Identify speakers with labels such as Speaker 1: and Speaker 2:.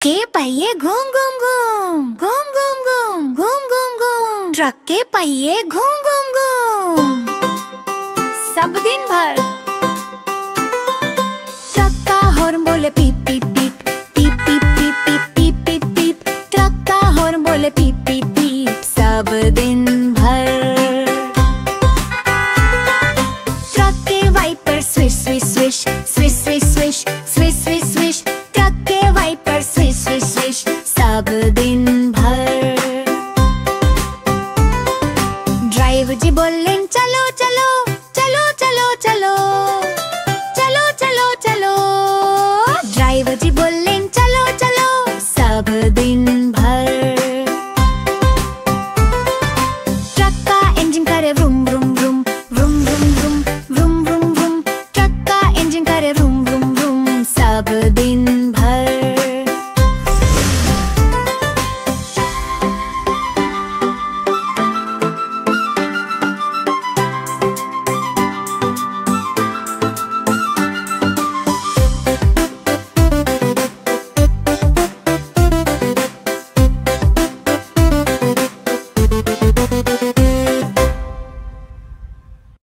Speaker 1: के पहिए घूम घूम घूम घूम घूम घूम घूम घूम घूम, ट्रक के पहिए घूम घूम घूम सब दिन भर। ट्रक का हॉर्न बोले पीप पीप